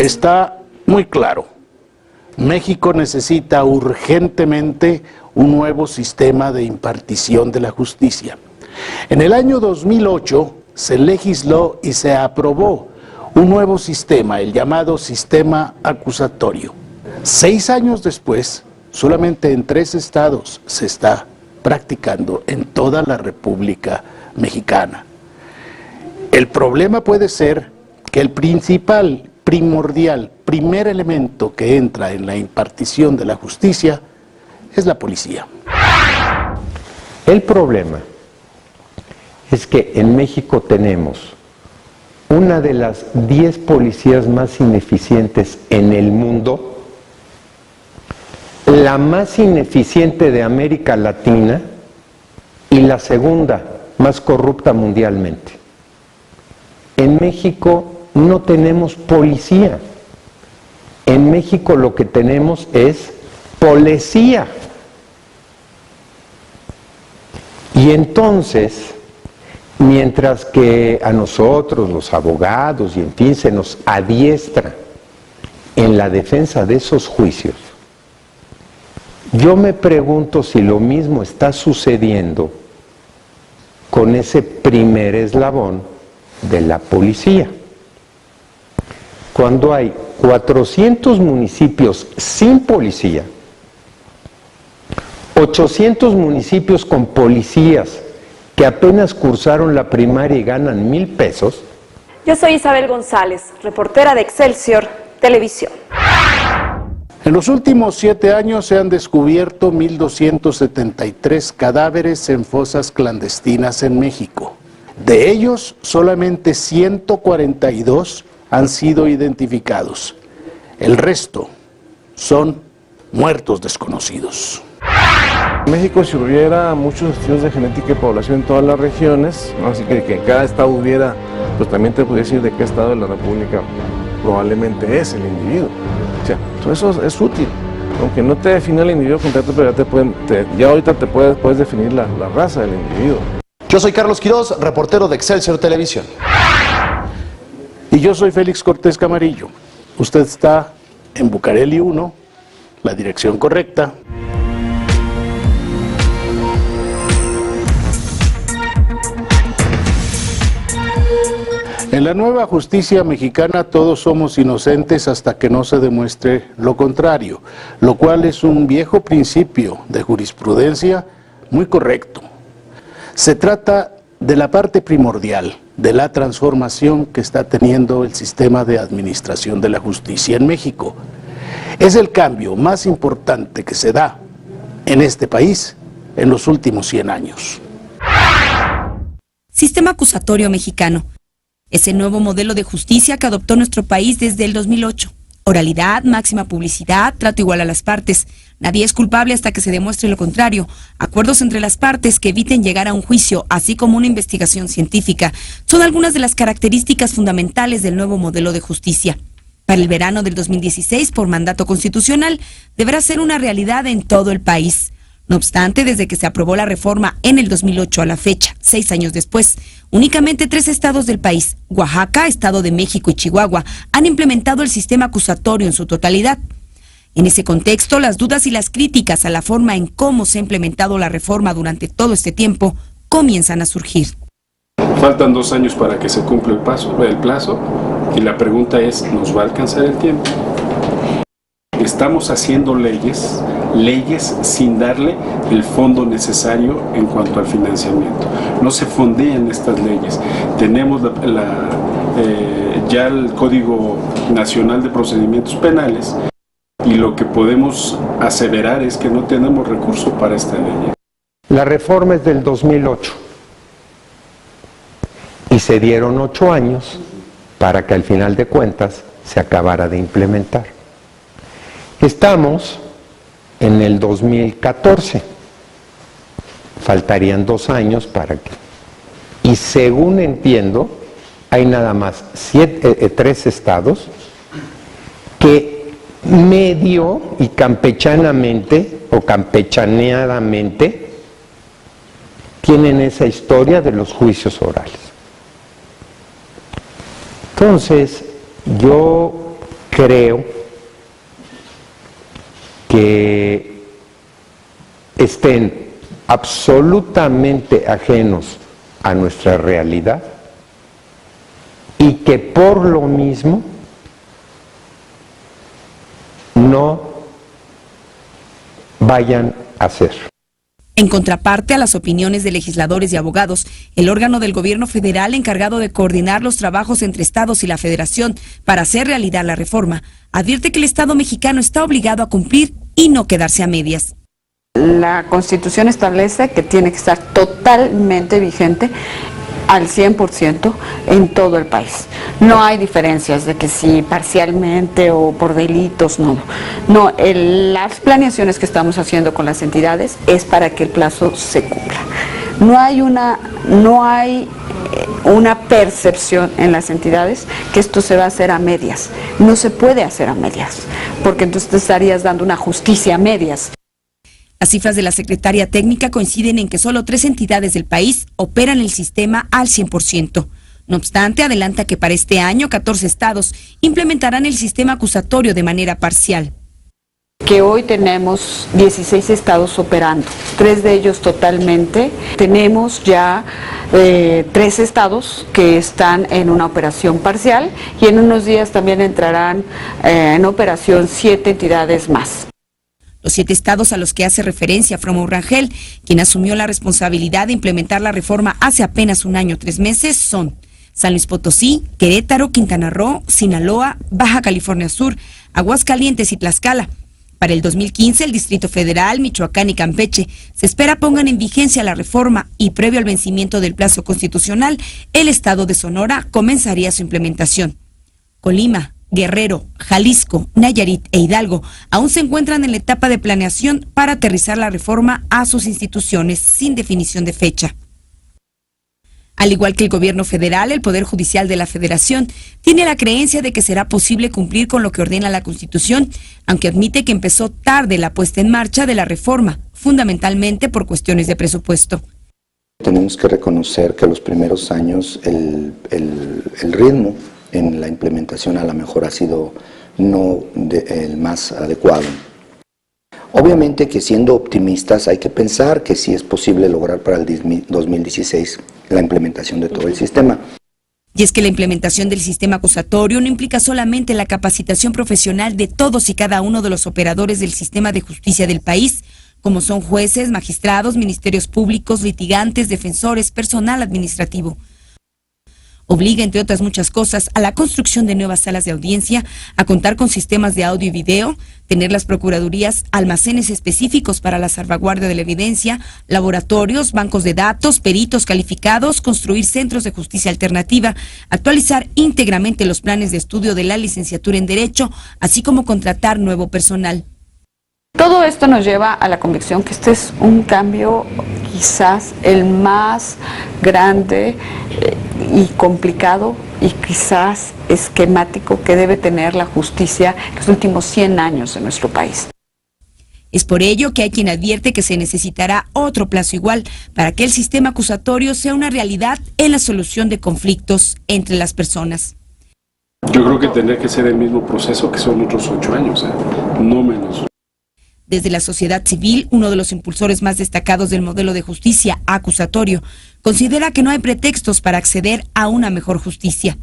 Está muy claro. México necesita urgentemente un nuevo sistema de impartición de la justicia. En el año 2008 se legisló y se aprobó un nuevo sistema, el llamado sistema acusatorio. 6 años después, solamente en 3 estados se está practicando en toda la República Mexicana. El problema puede ser que el primordial, primer elemento que entra en la impartición de la justicia es la policía. El problema es que en México tenemos una de las 10 policías más ineficientes en el mundo, la más ineficiente de América Latina y la segunda más corrupta mundialmente. En México no tenemos policía. En México lo que tenemos es policía. Y entonces, mientras que a nosotros, los abogados, y en fin, se nos adiestra en la defensa de esos juicios, yo me pregunto si lo mismo está sucediendo con ese primer eslabón de la policía. Cuando hay 400 municipios sin policía, 800 municipios con policías que apenas cursaron la primaria y ganan 1,000 pesos. Yo soy Isabel González, reportera de Excelsior Televisión. En los últimos 7 años se han descubierto 1,273 cadáveres en fosas clandestinas en México. De ellos, solamente 142 han sido identificados. El resto son muertos desconocidos. En México, si hubiera muchos estudios de genética y población en todas las regiones, ¿no? Así que en cada estado hubiera, pues también te podría decir de qué estado de la República probablemente es el individuo. O sea, todo eso es útil. Aunque no te defina el individuo completo, pero ya ahorita te puedes definir la raza del individuo. Yo soy Carlos Quiroz, reportero de Excelsior Televisión. Y yo soy Félix Cortés Camarillo. Usted está en Bucareli 1, la dirección correcta. En la nueva justicia mexicana todos somos inocentes hasta que no se demuestre lo contrario, lo cual es un viejo principio de jurisprudencia muy correcto. Se trata de la parte primordial de la transformación que está teniendo el sistema de administración de la justicia en México. Es el cambio más importante que se da en este país en los últimos 100 años. Sistema acusatorio mexicano. Es el nuevo modelo de justicia que adoptó nuestro país desde el 2008. Oralidad, máxima publicidad, trato igual a las partes. Nadie es culpable hasta que se demuestre lo contrario. Acuerdos entre las partes que eviten llegar a un juicio, así como una investigación científica, son algunas de las características fundamentales del nuevo modelo de justicia. Para el verano del 2016, por mandato constitucional, deberá ser una realidad en todo el país. No obstante, desde que se aprobó la reforma en el 2008 a la fecha, 6 años después, únicamente 3 estados del país, Oaxaca, Estado de México y Chihuahua, han implementado el sistema acusatorio en su totalidad. En ese contexto, las dudas y las críticas a la forma en cómo se ha implementado la reforma durante todo este tiempo comienzan a surgir. Faltan 2 años para que se cumpla el plazo, y la pregunta es, ¿nos va a alcanzar el tiempo? Estamos haciendo leyes sin darle el fondo necesario en cuanto al financiamiento. No se fondean estas leyes. Tenemos ya el Código Nacional de Procedimientos Penales y lo que podemos aseverar es que no tenemos recursos para esta ley. La reforma es del 2008 y se dieron 8 años para que al final de cuentas se acabara de implementar. Estamos en el 2014, faltarían 2 años para que, y según entiendo, hay nada más 3 estados que medio y campechanamente o campechaneadamente tienen esa historia de los juicios orales. Entonces, yo creo que estén absolutamente ajenos a nuestra realidad y que por lo mismo no vayan a ser. En contraparte a las opiniones de legisladores y abogados, el órgano del gobierno federal encargado de coordinar los trabajos entre estados y la federación para hacer realidad la reforma, advierte que el Estado mexicano está obligado a cumplir y no quedarse a medias. La Constitución establece que tiene que estar totalmente vigente al 100% en todo el país. No hay diferencias de que si parcialmente o por delitos, no. Las planeaciones que estamos haciendo con las entidades es para que el plazo se cumpla. No hay una percepción en las entidades que esto se va a hacer a medias. No se puede hacer a medias, porque entonces te estarías dando una justicia a medias. Las cifras de la Secretaría Técnica coinciden en que solo 3 entidades del país operan el sistema al 100%. No obstante, adelanta que para este año 14 estados implementarán el sistema acusatorio de manera parcial. Que hoy tenemos 16 estados operando, 3 de ellos totalmente. Tenemos ya 3 estados que están en una operación parcial y en unos días también entrarán en operación 7 entidades más. Los 7 estados a los que hace referencia Fromo Rangel, quien asumió la responsabilidad de implementar la reforma hace apenas un año 3 meses, son San Luis Potosí, Querétaro, Quintana Roo, Sinaloa, Baja California Sur, Aguascalientes y Tlaxcala. Para el 2015, el Distrito Federal, Michoacán y Campeche se espera pongan en vigencia la reforma y previo al vencimiento del plazo constitucional, el estado de Sonora comenzaría su implementación. Colima, Guerrero, Jalisco, Nayarit e Hidalgo aún se encuentran en la etapa de planeación para aterrizar la reforma a sus instituciones sin definición de fecha. Al igual que el gobierno federal, el Poder Judicial de la Federación tiene la creencia de que será posible cumplir con lo que ordena la Constitución, aunque admite que empezó tarde la puesta en marcha de la reforma, fundamentalmente por cuestiones de presupuesto. Tenemos que reconocer que los primeros años el ritmo en la implementación a lo mejor ha sido no el más adecuado. Obviamente que siendo optimistas hay que pensar que sí es posible lograr para el 2016 la implementación de todo el sistema. Y es que la implementación del sistema acusatorio no implica solamente la capacitación profesional de todos y cada uno de los operadores del sistema de justicia del país, como son jueces, magistrados, ministerios públicos, litigantes, defensores, personal administrativo. Obliga, entre otras muchas cosas, a la construcción de nuevas salas de audiencia, a contar con sistemas de audio y video, tener las procuradurías almacenes específicos para la salvaguardia de la evidencia, laboratorios, bancos de datos, peritos calificados, construir centros de justicia alternativa, actualizar íntegramente los planes de estudio de la licenciatura en Derecho, así como contratar nuevo personal. Todo esto nos lleva a la convicción que este es un cambio quizás el más grande y complicado y quizás esquemático que debe tener la justicia en los últimos 100 años en nuestro país. Es por ello que hay quien advierte que se necesitará otro plazo igual para que el sistema acusatorio sea una realidad en la solución de conflictos entre las personas. Yo creo que tendría que ser el mismo proceso que son otros 8 años, no menos. Desde la sociedad civil, uno de los impulsores más destacados del modelo de justicia acusatorio considera que no hay pretextos para acceder a una mejor justicia.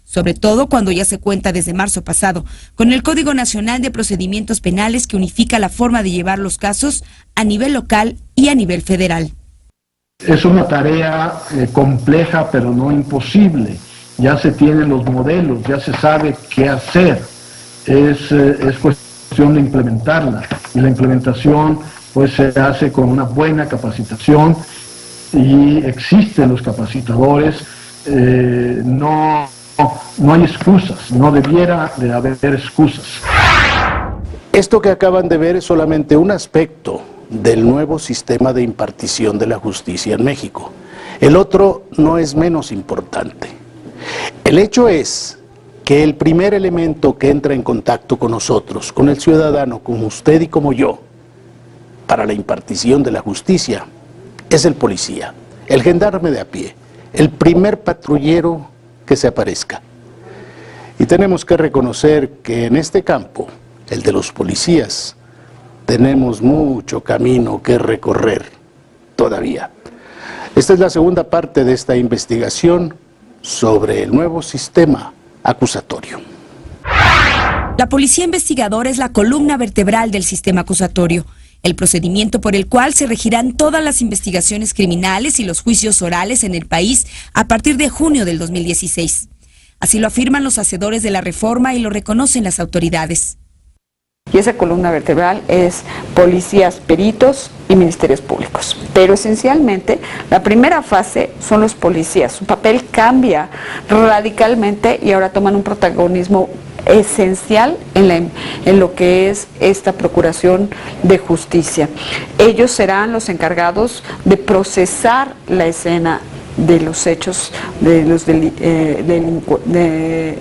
Sobre todo cuando ya se cuenta desde marzo pasado con el Código Nacional de Procedimientos Penales que unifica la forma de llevar los casos a nivel local y a nivel federal. Es una tarea compleja pero no imposible. Ya se tienen los modelos, ya se sabe qué hacer. Es cuestión de implementarla, y la implementación pues se hace con una buena capacitación y existen los capacitadores, no hay excusas, no debiera de haber excusas. Esto que acaban de ver es solamente un aspecto del nuevo sistema de impartición de la justicia en México. El otro no es menos importante. El hecho es que el primer elemento que entra en contacto con nosotros, con el ciudadano, como usted y como yo, para la impartición de la justicia, es el policía, el gendarme de a pie, el primer patrullero que se aparezca. Y tenemos que reconocer que en este campo, el de los policías, tenemos mucho camino que recorrer todavía. Esta es la segunda parte de esta investigación sobre el nuevo sistema acusatorio. La policía investigadora es la columna vertebral del sistema acusatorio, el procedimiento por el cual se regirán todas las investigaciones criminales y los juicios orales en el país a partir de junio del 2016. Así lo afirman los hacedores de la reforma y lo reconocen las autoridades. Y esa columna vertebral es policías, peritos y ministerios públicos. Pero esencialmente, la primera fase son los policías. Su papel cambia radicalmente y ahora toman un protagonismo esencial en lo que es esta procuración de justicia. Ellos serán los encargados de procesar la escena de los hechos de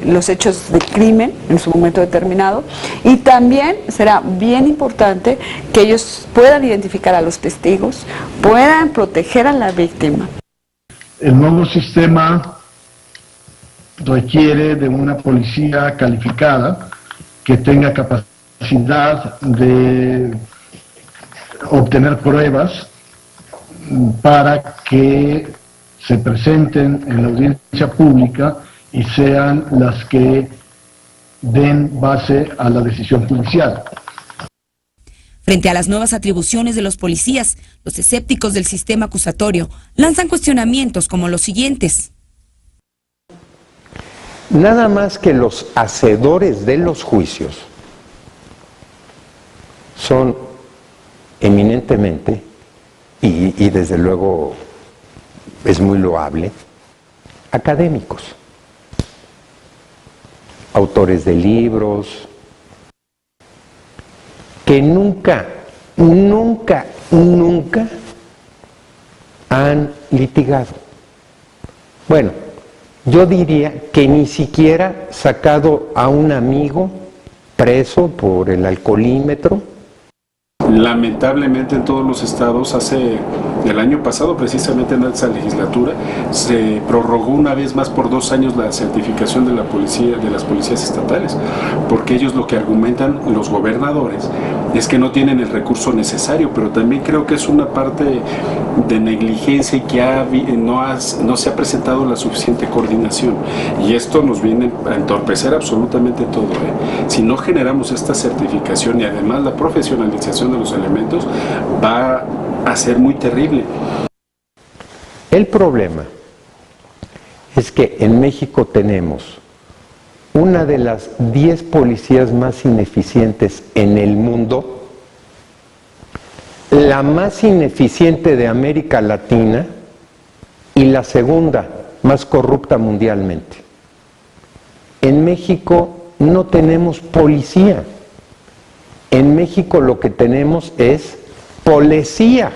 los hechos de crimen en su momento determinado, y también será bien importante que ellos puedan identificar a los testigos, puedan proteger a la víctima. El nuevo sistema requiere de una policía calificada que tenga capacidad de obtener pruebas para que se presenten en la audiencia pública y sean las que den base a la decisión judicial. Frente a las nuevas atribuciones de los policías, los escépticos del sistema acusatorio lanzan cuestionamientos como los siguientes. Nada más que los hacedores de los juicios son eminentemente, y desde luego es muy loable, académicos, autores de libros, que nunca han litigado. Bueno, yo diría que ni siquiera sacado a un amigo preso por el alcoholímetro. Lamentablemente en todos los estados, el año pasado, precisamente en esa legislatura, se prorrogó una vez más por 2 años la certificación de la policía, de las policías estatales, porque ellos lo que argumentan, los gobernadores, es que no tienen el recurso necesario, pero también creo que es una parte de negligencia y que no se ha presentado la suficiente coordinación, y esto nos viene a entorpecer absolutamente todo. Si no generamos esta certificación y además la profesionalización de los elementos, va a ser muy terrible. El problema es que en México tenemos una de las 10 policías más ineficientes en el mundo, la más ineficiente de América Latina y la segunda más corrupta mundialmente. En México no tenemos policía. En México lo que tenemos es policía.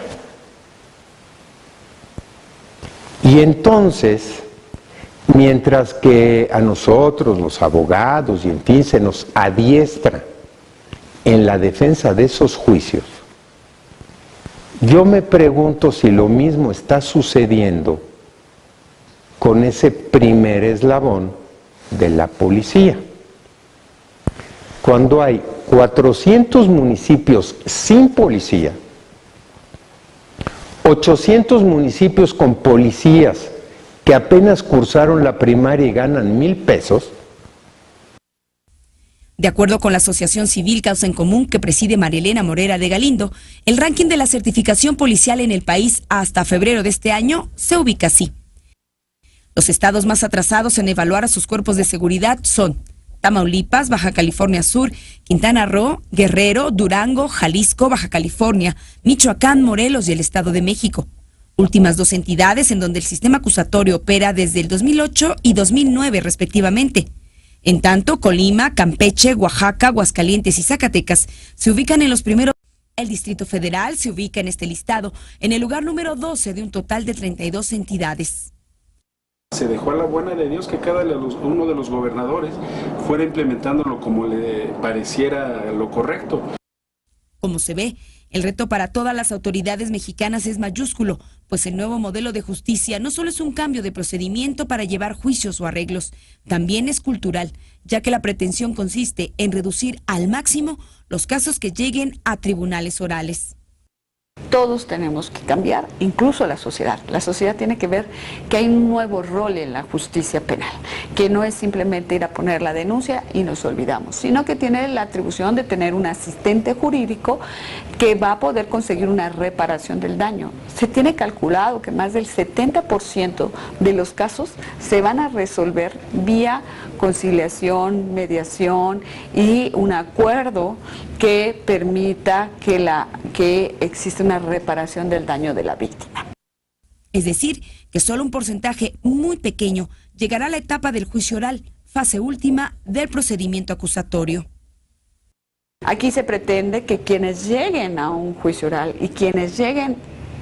Y entonces, mientras que a nosotros, los abogados, y en fin, se nos adiestra en la defensa de esos juicios, yo me pregunto si lo mismo está sucediendo con ese primer eslabón de la policía. Cuando hay 400 municipios sin policía, 800 municipios con policías que apenas cursaron la primaria y ganan 1,000 pesos. De acuerdo con la Asociación Civil Causa en Común que preside Marielena Morera de Galindo, el ranking de la certificación policial en el país hasta febrero de este año se ubica así. Los estados más atrasados en evaluar a sus cuerpos de seguridad son Tamaulipas, Baja California Sur, Quintana Roo, Guerrero, Durango, Jalisco, Baja California, Michoacán, Morelos y el Estado de México. Últimas 2 entidades en donde el sistema acusatorio opera desde el 2008 y 2009 respectivamente. En tanto, Colima, Campeche, Oaxaca, Aguascalientes y Zacatecas se ubican en los primeros. El Distrito Federal se ubica en este listado en el lugar número 12 de un total de 32 entidades. Se dejó a la buena de Dios que cada uno de los gobernadores fuera implementándolo como le pareciera lo correcto. Como se ve, El reto para todas las autoridades mexicanas es mayúsculo, pues el nuevo modelo de justicia no solo es un cambio de procedimiento para llevar juicios o arreglos, también es cultural, ya que la pretensión consiste en reducir al máximo los casos que lleguen a tribunales orales. Todos tenemos que cambiar, incluso la sociedad. La sociedad tiene que ver que hay un nuevo rol en la justicia penal, que no es simplemente ir a poner la denuncia y nos olvidamos, sino que tiene la atribución de tener un asistente jurídico que va a poder conseguir una reparación del daño. Se tiene calculado que más del 70% de los casos se van a resolver vía conciliación, mediación y un acuerdo que permita que exista una reparación del daño de la víctima. Es decir, que solo un porcentaje muy pequeño llegará a la etapa del juicio oral, fase última del procedimiento acusatorio. Aquí se pretende que quienes lleguen a un juicio oral y quienes lleguen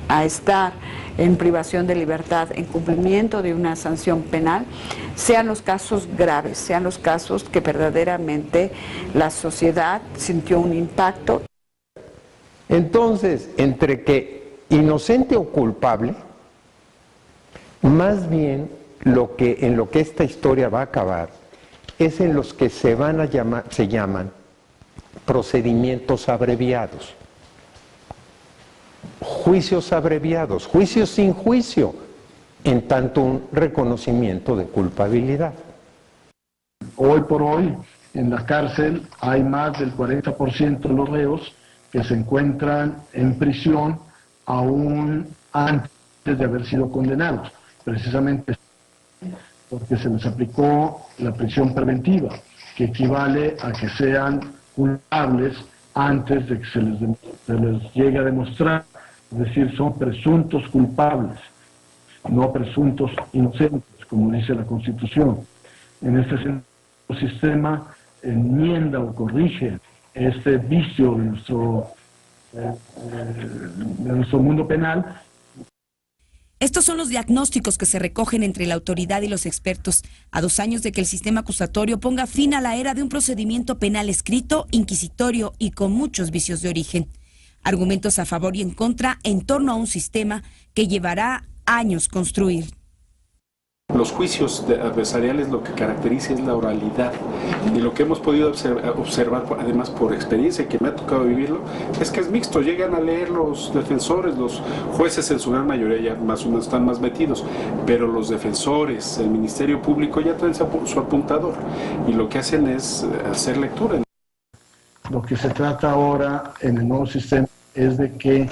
a estar en privación de libertad, en cumplimiento de una sanción penal, sean los casos graves, sean los casos que verdaderamente la sociedad sintió un impacto. Entonces, entre que inocente o culpable, más bien en lo que esta historia va a acabar es en los que se llaman procedimientos abreviados. Juicios abreviados, juicios sin juicio, en tanto un reconocimiento de culpabilidad. Hoy por hoy, en la cárcel hay más del 40% de los reos que se encuentran en prisión aún antes de haber sido condenados, precisamente porque se les aplicó la prisión preventiva, que equivale a que sean culpables antes de que se les llegue a demostrar, es decir, son presuntos culpables, no presuntos inocentes, como dice la Constitución. En este sentido, el sistema enmienda o corrige este vicio de nuestro mundo penal. Estos son los diagnósticos que se recogen entre la autoridad y los expertos, a 2 años de que el sistema acusatorio ponga fin a la era de un procedimiento penal escrito, inquisitorio y con muchos vicios de origen. Argumentos a favor y en contra en torno a un sistema que llevará años construir. Los juicios adversariales lo que caracteriza es la oralidad, y lo que hemos podido observar además por experiencia, que me ha tocado vivirlo, es que es mixto. Llegan a leer los defensores, los jueces en su gran mayoría ya más o menos están más metidos, pero los defensores, el Ministerio Público ya traen su apuntador y lo que hacen es hacer lectura. Lo que se trata ahora en el nuevo sistema es de que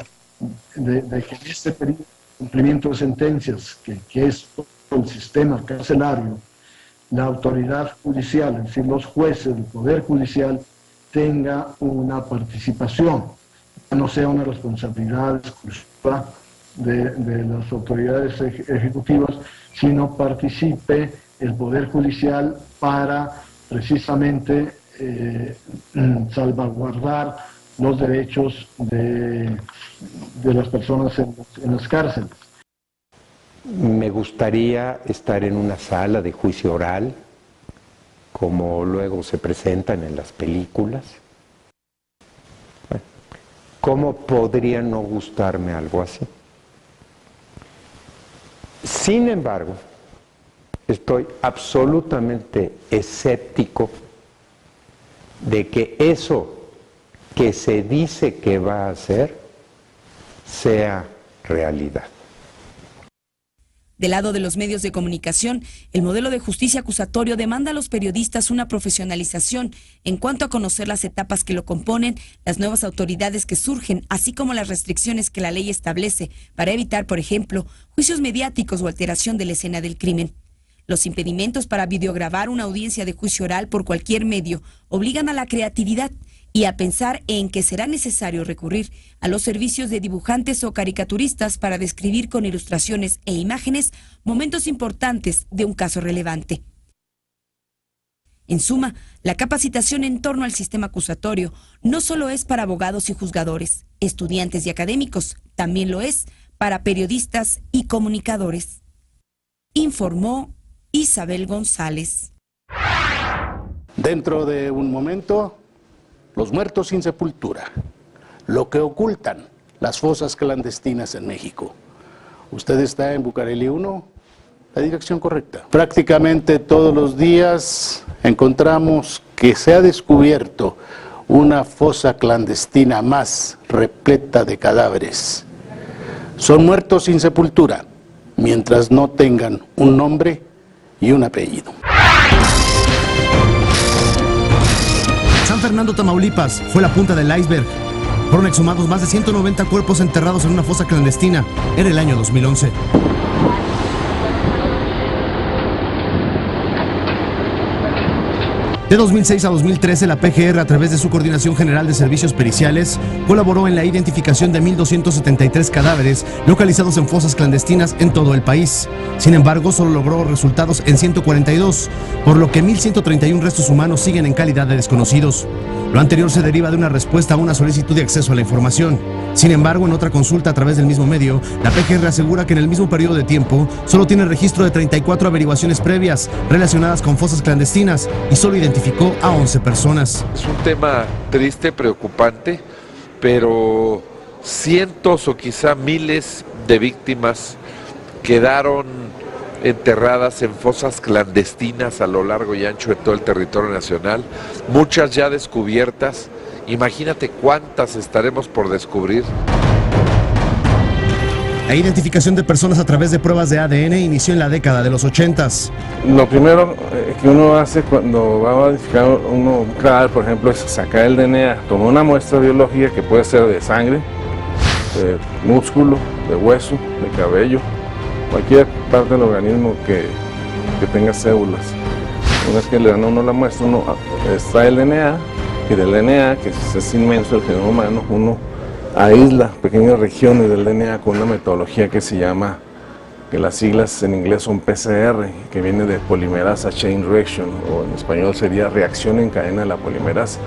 en este periodo de cumplimiento de sentencias, que es el sistema carcelario, la autoridad judicial, es decir, los jueces, el Poder Judicial, tenga una participación, no sea una responsabilidad exclusiva de las autoridades ejecutivas, sino participe el Poder Judicial para precisamente salvaguardar los derechos de las personas en las cárceles. Me gustaría estar en una sala de juicio oral, como luego se presentan en las películas. ¿Cómo podría no gustarme algo así? Sin embargo, estoy absolutamente escéptico de que eso que se dice que va a hacer sea realidad. Del lado de los medios de comunicación, el modelo de justicia acusatorio demanda a los periodistas una profesionalización en cuanto a conocer las etapas que lo componen, las nuevas autoridades que surgen, así como las restricciones que la ley establece para evitar, por ejemplo, juicios mediáticos o alteración de la escena del crimen. Los impedimentos para videograbar una audiencia de juicio oral por cualquier medio obligan a la creatividad y a pensar en que será necesario recurrir a los servicios de dibujantes o caricaturistas para describir con ilustraciones e imágenes momentos importantes de un caso relevante. En suma, la capacitación en torno al sistema acusatorio no solo es para abogados y juzgadores, estudiantes y académicos, también lo es para periodistas y comunicadores. Informó Isabel González. Dentro de un momento, los muertos sin sepultura. lo que ocultan las fosas clandestinas en México. Usted está en Bucareli 1, la dirección correcta. Prácticamente todos los días encontramos que se ha descubierto una fosa clandestina más repleta de cadáveres. Son muertos sin sepultura, mientras no tengan un nombre y un apellido. San Fernando, Tamaulipas, fue la punta del iceberg. Fueron exhumados más de 190 cuerpos enterrados en una fosa clandestina en el año 2011. De 2006 a 2013, la PGR, a través de su Coordinación General de Servicios Periciales, colaboró en la identificación de 1.273 cadáveres localizados en fosas clandestinas en todo el país. Sin embargo, solo logró resultados en 142, por lo que 1.131 restos humanos siguen en calidad de desconocidos. Lo anterior se deriva de una respuesta a una solicitud de acceso a la información. Sin embargo, en otra consulta a través del mismo medio, la PGR asegura que en el mismo periodo de tiempo solo tiene registro de 34 averiguaciones previas relacionadas con fosas clandestinas y solo identificó a 11 personas. Es un tema triste, preocupante, pero cientos o quizá miles de víctimas quedaron enterradas en fosas clandestinas a lo largo y ancho de todo el territorio nacional, muchas ya descubiertas. Imagínate cuántas estaremos por descubrir. La identificación de personas a través de pruebas de ADN inició en la década de los 80s. Lo primero que uno hace cuando va a identificar un cadáver, por ejemplo, es sacar el DNA, tomar una muestra biológica que puede ser de sangre, de músculo, de hueso, de cabello, cualquier parte del organismo que tenga células. Una vez que le dan a uno la muestra, uno extrae el DNA, y del DNA, que es inmenso el genoma humano, uno aísla pequeñas regiones del DNA con una metodología que se llama, que las siglas en inglés son PCR, que viene de Polymerase Chain Reaction, o en español sería reacción en cadena de la polimerasa.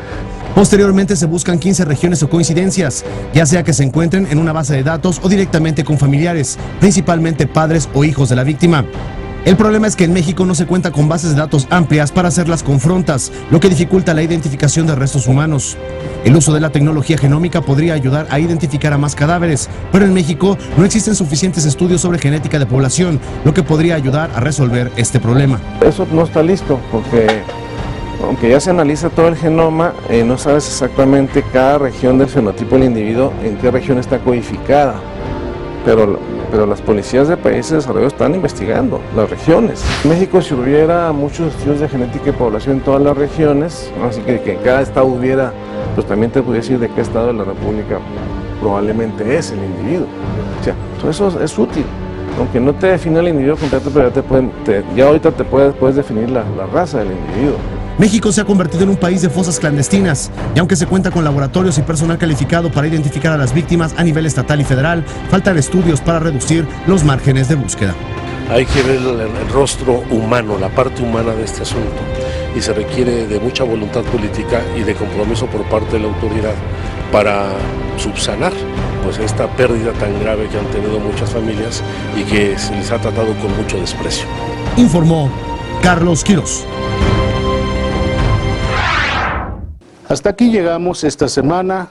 Posteriormente se buscan 15 regiones o coincidencias, ya sea que se encuentren en una base de datos o directamente con familiares, principalmente padres o hijos de la víctima. El problema es que en México no se cuenta con bases de datos amplias para hacer las confrontas, lo que dificulta la identificación de restos humanos. El uso de la tecnología genómica podría ayudar a identificar a más cadáveres, pero en México no existen suficientes estudios sobre genética de población, lo que podría ayudar a resolver este problema. Eso no está listo, porque aunque ya se analiza todo el genoma, no sabes exactamente cada región del fenotipo del individuo en qué región está codificada. Pero las policías de países de desarrollo están investigando las regiones. En México, si hubiera muchos estudios de genética y población en todas las regiones, así que en cada estado hubiera, pues también te podría decir de qué estado de la República probablemente es el individuo. O sea, todo eso es útil. Aunque no te define el individuo completo, pero ya ahorita te puedes definir la raza del individuo. México se ha convertido en un país de fosas clandestinas, y aunque se cuenta con laboratorios y personal calificado para identificar a las víctimas a nivel estatal y federal, faltan estudios para reducir los márgenes de búsqueda. Hay que ver el rostro humano, la parte humana de este asunto, y se requiere de mucha voluntad política y de compromiso por parte de la autoridad para subsanar pues esta pérdida tan grave que han tenido muchas familias y que se les ha tratado con mucho desprecio. Informó Carlos Quirós. Hasta aquí llegamos esta semana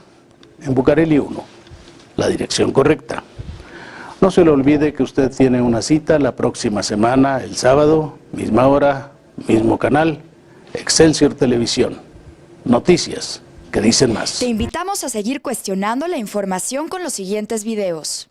en Bucareli 1, la dirección correcta. No se le olvide que usted tiene una cita la próxima semana, el sábado, misma hora, mismo canal, Excelsior Televisión. Noticias que dicen más. Te invitamos a seguir cuestionando la información con los siguientes videos.